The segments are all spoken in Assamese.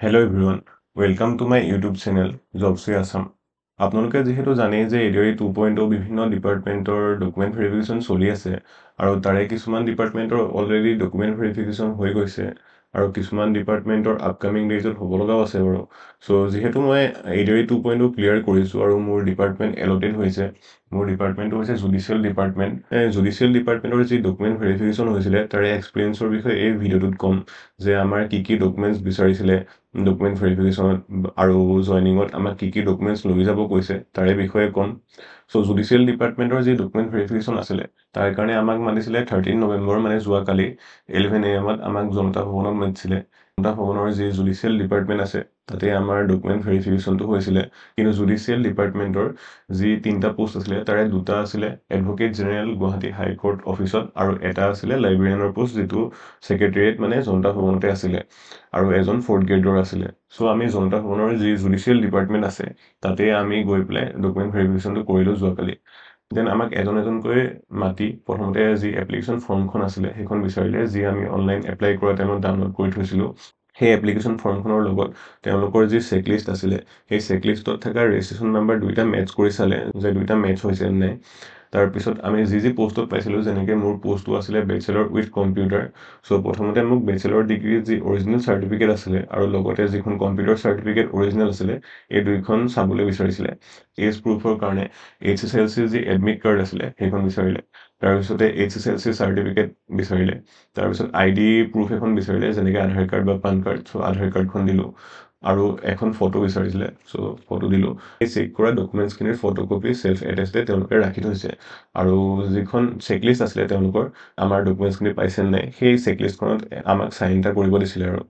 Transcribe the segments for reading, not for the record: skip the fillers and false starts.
Hello' everyone, welcome to my YouTube channel Jobsui Assam. আপোনালোকে যিহেতু জানেই যে এডিআৰই 2.0 বিভিন্ন ডিপাৰ্টমেণ্টৰ ডকুমেণ্ট ভেৰিফিকেশ্যন চলি আছে আৰু তাৰে কিছুমান ডিপাৰ্টমেণ্টৰ অলৰেডি ডকুমেণ্ট ভেৰিফিকেশ্যন হৈ গৈছে আৰু কিছুমান ডিপাৰ্টমেণ্টৰ আপকামিং ডেজত হ'ব লগাও আছে বাৰু। চ' যিহেতু মই এডিআৰই 2.0 ক্লিয়াৰ কৰিছোঁ আৰু মোৰ ডিপাৰ্টমেণ্ট এলটেড হৈছে, মোৰ ডিপাৰ্টমেণ্টটো হৈছে জুডিচিয়েল ডিপাৰ্টমেণ্ট। জুডিচিয়েল ডিপাৰ্টমেণ্টৰ যি ডকুমেণ্ট ভেৰিফিকেশ্যন হৈছিলে তাৰে এক্সপিৰিয়েঞ্চৰ বিষয়ে এই ভিডিঅ'টোত ক'ম যে আমাৰ কি ডকুমেণ্টছ বিচাৰিছিলে ডকুমেণ্ট ভেৰিফিকেশ্যনত আৰু জইনিঙত আমাক কি ডকুমেণ্টছ লৈ যাব কৈছে তাৰে বিষয়ে ক'ম। চ' জুডিচিয়েল ডিপাৰ্টমেণ্টৰ যি ডকুমেণ্ট ভেৰিফিকেশ্যন আছিলে তাৰ কাৰণে আমাক মাতিছিলে 13 নৱেম্বৰ মানে যোৱাকালি 11 AM আমাক জনতা ভৱনত মাতিছিলে। জনতা ভৱনৰ যি জুডিচিয়েল ডিপাৰ্টমেণ্ট আছে তাতে আমাৰ ডকুমেণ্ট ভেৰিফিকেশ্যনটো হৈছিলে। কিন্তু জুডিচিয়েল ডিপাৰ্টমেণ্টৰ যি 3টা পোষ্ট আছিলে তাৰে 2টা আছিলে এডভকেট জেনেৰেল গুৱাহাটী হাইকোৰ্ট অফিচত আৰু এটা আছিলে লাইব্ৰেৰিয়ানৰ পোষ্ট, যিটো ছেক্ৰেটেৰিয়েট মানে জনতা ভৱনতে আছিলে আৰু এজন 4th গ্ৰেডৰ আছিলে। চ' আমি জনতা ভৱনৰ যি জুডিচিয়েল ডিপাৰ্টমেণ্ট আছে তাতে আমি গৈ পেলাই ডকুমেণ্ট ভেৰিফিকেশ্যনটো কৰিলোঁ যোৱাকালি। দেন আমাক এজনকৈ মাতি প্ৰথমতে যি এপ্লিকেশ্যন ফৰ্মখন আছিলে সেইখন বিচাৰিলে, যি আমি অনলাইন এপ্লাই কৰা টাইমত ডাউনলোড কৰি থৈছিলোঁ। সেই এপ্লিকেশ্যন ফৰ্মখনৰ লগত তেওঁলোকৰ যি চেকলিষ্ট আছিলে সেই চেকলিষ্টত থকা ৰেজিষ্ট্ৰেশ্যন নাম্বাৰ 2টা মেটচ কৰি চালে যে 2টা মেটচ হৈছে নে নাই। তাৰপিছত আমি যি পষ্টত পাইছিলোঁ, যেনেকৈ মোৰ পষ্টটো আছিলে বেচেলৰ উইথ কম্পিউটাৰ। চ' প্ৰথমতে মোক বেচেলৰ ডিগ্ৰীৰ যি অৰিজিনেল চাৰ্টিফিকেট আছিলে আৰু লগতে যিখন কম্পিউটাৰ চাৰ্টিফিকেট অৰিজিনেল আছিলে এই দুইখন চাবলৈ বিচাৰিছিলে। এজ প্ৰুফৰ কাৰণে HSLC যি এডমিট কাৰ্ড আছিলে সেইখন বিচাৰিলে। তাৰপিছতে HSLC চাৰ্টিফিকেট বিচাৰিলে। তাৰপিছত ID প্ৰুফ এখন বিচাৰিলে, যেনেকৈ আধাৰ কাৰ্ড বা পান কাৰ্ড। চ' আধাৰ কাৰ্ডখন দিলোঁ আৰু এখন ফটো বিচাৰিছিলে। চ' ফটো দিলোঁ। এই চেক কৰা ডকুমেণ্টছখিনিৰ ফটোকপি চেল্ফ এটেষ্টেড তেওঁলোকে ৰাখি থৈছে আৰু যিখন চেকলিষ্ট আছিলে তেওঁলোকৰ আমাৰ ডকুমেণ্টছখিনি পাইছে নাই সেই চেকলিষ্টখনত আমাক চাইন এটা কৰিব দিছিলে আৰু।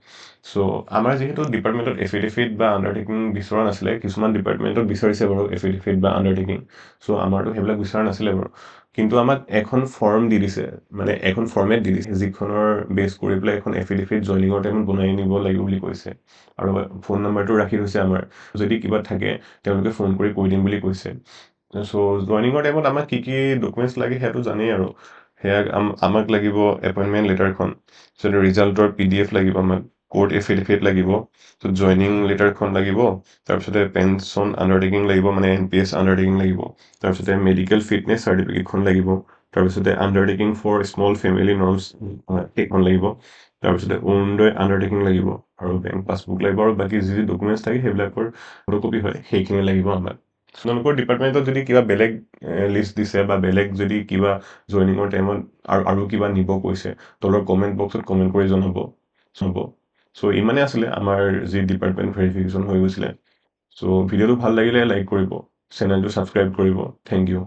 চ' আমাৰ যিহেতু ডিপাৰ্টমেণ্টত এফিডেভিট বা আণ্ডাৰটেকিং বিচৰা নাছিলে, কিছুমান ডিপাৰ্টমেণ্টত বিচাৰিছে বাৰু এফিডেভিট বা আণ্ডাৰটেকিং। চ' আমাৰতো সেইবিলাক বিচৰা নাছিলে বাৰু। কিন্তু আমাক এখন ফৰ্ম দি দিছে, মানে এখন ফৰ্মেট দি দিছে যিখনৰ বেছ কৰি পেলাই এখন এফিডেভিট জইনিঙৰ টাইমত বনাই নিব লাগিব বুলি কৈছে আৰু ফোন নাম্বাৰটো ৰাখি থৈছে আমাৰ। যদি কিবা থাকে তেওঁলোকে ফোন কৰি কৈ দিম বুলি কৈছে। চ' জইনিঙৰ টাইমত আমাক কি ডকুমেণ্টছ লাগে সেইটো জানেই আৰু। সেয়া আমাক লাগিব এপইণ্টমেণ্ট লেটাৰখন, চ' ৰিজাল্টৰ PDF লাগিব, আমাক কোৰ্ট এফিডেভিট লাগিব, চ' জইনিং লেটাৰখন লাগিব, তাৰপিছতে পেঞ্চন আণ্ডাৰটেকিং লাগিব, মানে NPS আণ্ডাৰটেকিং লাগিব, তাৰপিছতে মেডিকেল ফিটনেছ চাৰ্টিফিকেটখন লাগিব, তাৰপিছতে undertaking for small family norms সেইখন লাগিব, তাৰপিছতে অৰুণোদয় আণ্ডাৰটেকিং লাগিব আৰু বেংক পাছবুক লাগিব আৰু বাকী যি ডকুমেণ্টছ থাকে সেইবিলাকৰ ফটোকপি হয় সেইখিনি লাগিব আমাক। আপোনালোকৰ ডিপাৰ্টমেণ্টত যদি কিবা বেলেগ লিষ্ট দিছে বা বেলেগ যদি কিবা জইনিঙৰ টাইমত আৰু কিবা নিব কৈছে তলৰ কমেণ্ট বক্সত কমেণ্ট কৰি জনাব। চ' ইমানেই আছিলে আমাৰ যি ডিপাৰ্টমেণ্ট ভেৰিফিকেশ্যন হৈ গৈছিলে। চ' ভিডিঅ'টো ভাল লাগিলে লাইক কৰিব, চেনেলটো ছাবস্ক্ৰাইব কৰিব। Thank U.